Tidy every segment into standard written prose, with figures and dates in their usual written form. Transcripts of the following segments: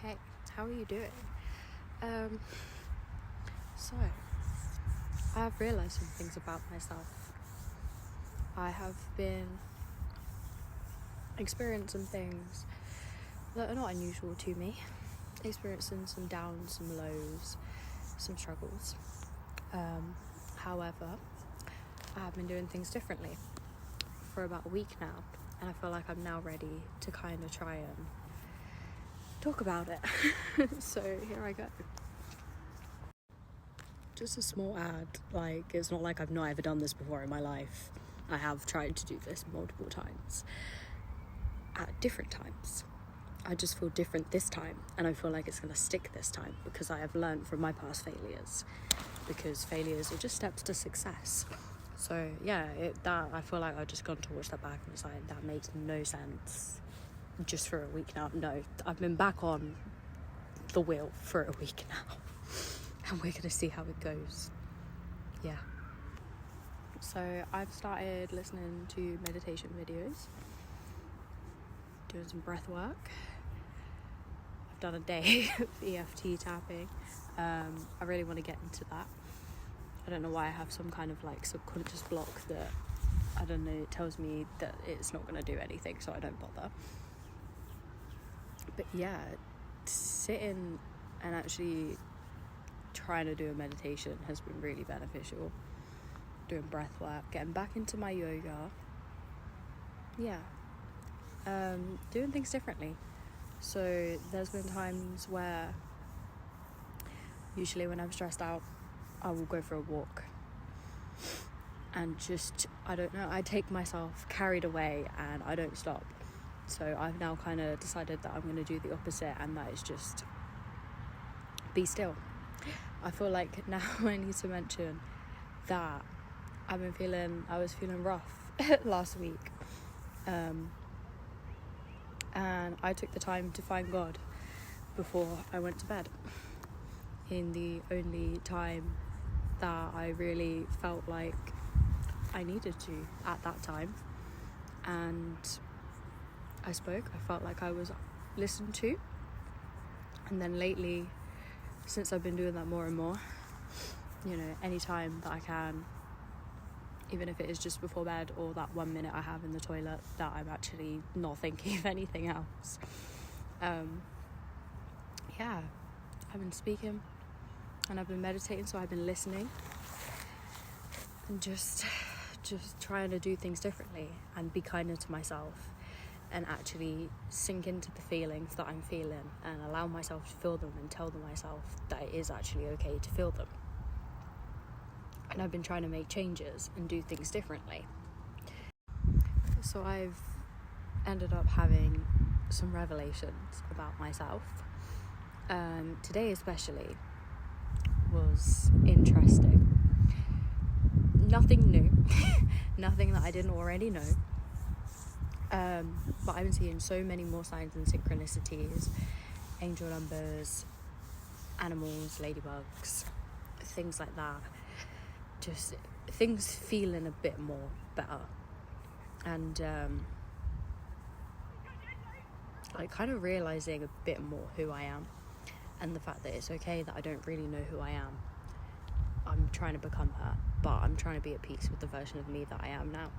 Hey, how are you doing? So, I have realised some things about myself. I have been experiencing things that are not unusual to me, experiencing some downs, some lows, some struggles. However, I have been doing things differently for about a week now, and I feel like I'm now ready to kind of try and talk about it. So here I go. Just a small ad, it's not like I've not ever done this before in my life. I have tried to do this multiple times at different times. I just feel different this time, and I feel like it's going to stick this time because I have learned from my past failures, because failures are just steps to success. So yeah, I feel like I've just gone to watch that back and it's like, that makes no sense just for a week now. No, I've been back on the wheel for a week now and we're gonna see how it goes. Yeah, so I've started listening to meditation videos, doing some breath work. I've done a day of EFT tapping. I really want to get into that. I don't know why I have some kind of subconscious block that, I don't know, it tells me that it's not going to do anything, so I don't bother. But yeah, sitting and actually trying to do a meditation has been really beneficial. Doing breath work, getting back into my yoga. Yeah. Doing things differently. So there's been times where, usually when I'm stressed out, I will go for a walk and just, I don't know, I take myself carried away and I don't stop. So I've now kind of decided that I'm going to do the opposite, and that is just be still. I feel like now I need to mention that I was feeling rough last week, and I took the time to find God before I went to bed, in the only time that I really felt like I needed to at that time. And I spoke. I felt like I was listened to. And then lately, since I've been doing that more and more, any time that I can, even if it is just before bed or that 1 minute I have in the toilet that I'm actually not thinking of anything else. Yeah, I've been speaking and I've been meditating, so I've been listening and just trying to do things differently and be kinder to myself and actually sink into the feelings that I'm feeling and allow myself to feel them and tell myself that it is actually okay to feel them. And I've been trying to make changes and do things differently. So I've ended up having some revelations about myself. Today especially was interesting. Nothing new, nothing that I didn't already know. But I've been seeing so many more signs and synchronicities, angel numbers, animals, ladybugs, things like that. Just things feeling a bit more better. And kind of realising a bit more who I am, and the fact that it's okay that I don't really know who I am. I'm trying to become her, but I'm trying to be at peace with the version of me that I am now.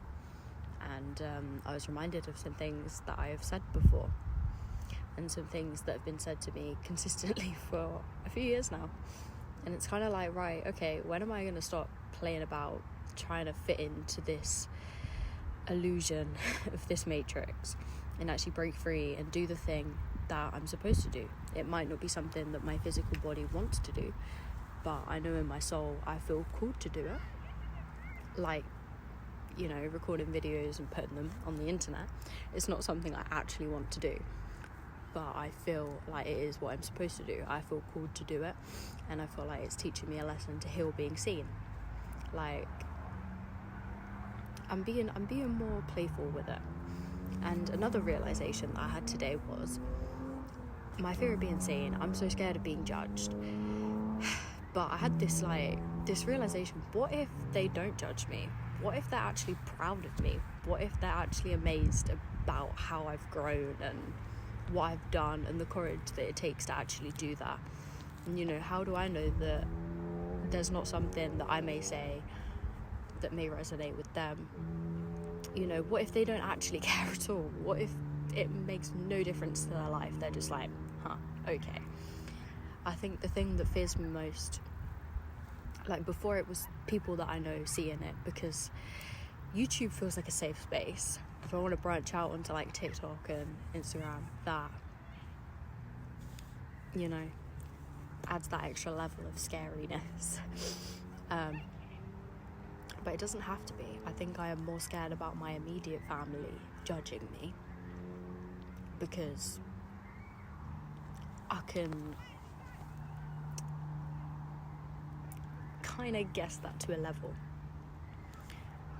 And I was reminded of some things that I have said before, and some things that have been said to me consistently for a few years now. And it's kind of like, right, okay, when am I going to stop playing about trying to fit into this illusion of this matrix and actually break free and do the thing that I'm supposed to do? It might not be something that my physical body wants to do, but I know in my soul I feel called to do it. Recording videos and putting them on the internet. It's not something I actually want to do, but I feel like it is what I'm supposed to do. I feel called to do it, and I feel like it's teaching me a lesson to heal being seen. I'm being more playful with it. And another realization that I had today was my fear of being seen. I'm so scared of being judged. But I had this realization, what if they don't judge me? What if they're actually proud of me? What if they're actually amazed about how I've grown and what I've done and the courage that it takes to actually do that. And, you know, how do I know that there's not something that I may say that may resonate with them? You know, what if they don't actually care at all? What if it makes no difference to their life? They're just like, okay. I think the thing that fears me most, like before, it was people that I know seeing it, because YouTube feels like a safe space. If I want to branch out onto like TikTok and Instagram, that, you know, adds that extra level of scariness. But it doesn't have to be. I think I am more scared about my immediate family judging me, because I can kind of guess that to a level.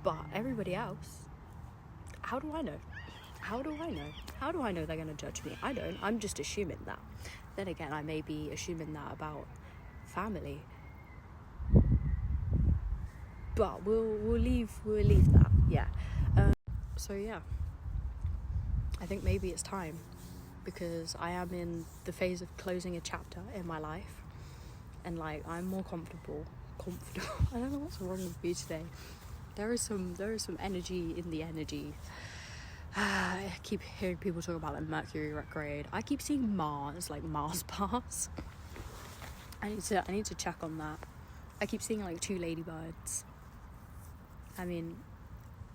But everybody else, how do I know? How do I know? How do I know they're going to judge me? I don't. I'm just assuming that. Then again, I may be assuming that about family. But we'll leave that. Yeah. So yeah, I think maybe it's time, because I am in the phase of closing a chapter in my life, and like I'm more comfortable. I don't know what's wrong with me today. There is some energy in the energy. I keep hearing people talk about like Mercury retrograde. I keep seeing Mars bars. I need to check on that. I keep seeing like 2 ladybirds. I mean,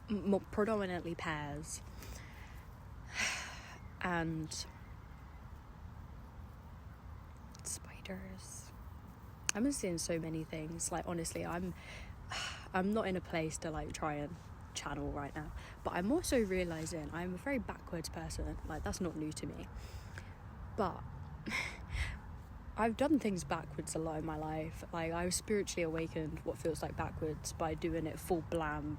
more predominantly pairs. And spiders. I'm seeing so many things. Like honestly, I'm not in a place to like try and channel right now, but I'm also realizing I'm a very backwards person. Like that's not new to me, but I've done things backwards a lot in my life. Like I was spiritually awakened what feels like backwards by doing it full blam.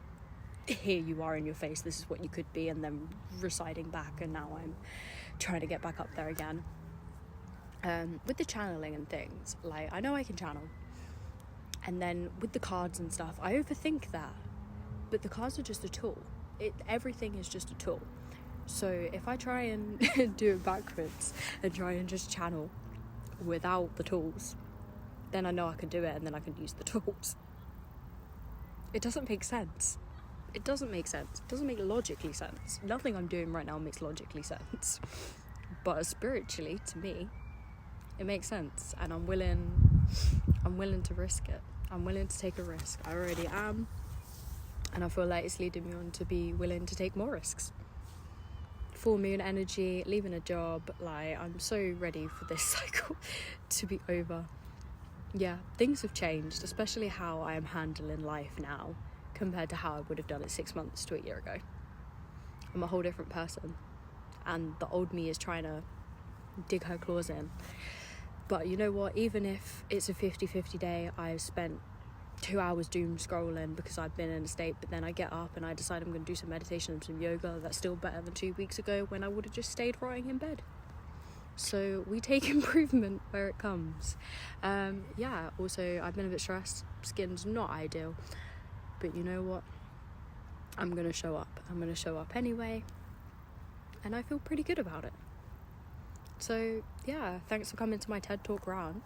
Here you are in your face, this is what you could be, and then reciting back, and now I'm trying to get back up there again. With the channeling and things, like I know I can channel, and then with the cards and stuff, I overthink that, but the cards are just a tool. Everything is just a tool. So if I try and do it backwards and try and just channel without the tools, then I know I can do it, and then I can use the tools. It doesn't make sense. It doesn't make logically sense. Nothing I'm doing right now makes logically sense, but spiritually, to me, it makes sense, and I'm willing to risk it. I'm willing to take a risk. I already am, and I feel like it's leading me on to be willing to take more risks. Full moon energy, leaving a job, like I'm so ready for this cycle to be over. Yeah, things have changed, especially how I am handling life now compared to how I would have done it 6 months to a year ago. I'm a whole different person, and the old me is trying to dig her claws in. But you know what, even if it's a 50-50 day, I've spent 2 hours doom scrolling because I've been in a state, but then I get up and I decide I'm going to do some meditation and some yoga. That's still better than 2 weeks ago when I would have just stayed rotting in bed. So we take improvement where it comes. Yeah, also I've been a bit stressed. Skin's not ideal, but you know what, I'm going to show up anyway, and I feel pretty good about it. So yeah, thanks for coming to my TED Talk rant.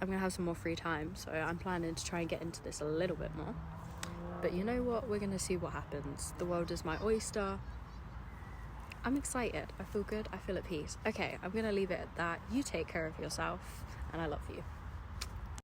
I'm going to have some more free time, so I'm planning to try and get into this a little bit more. But you know what? We're going to see what happens. The world is my oyster. I'm excited. I feel good. I feel at peace. Okay, I'm going to leave it at that. You take care of yourself, and I love you.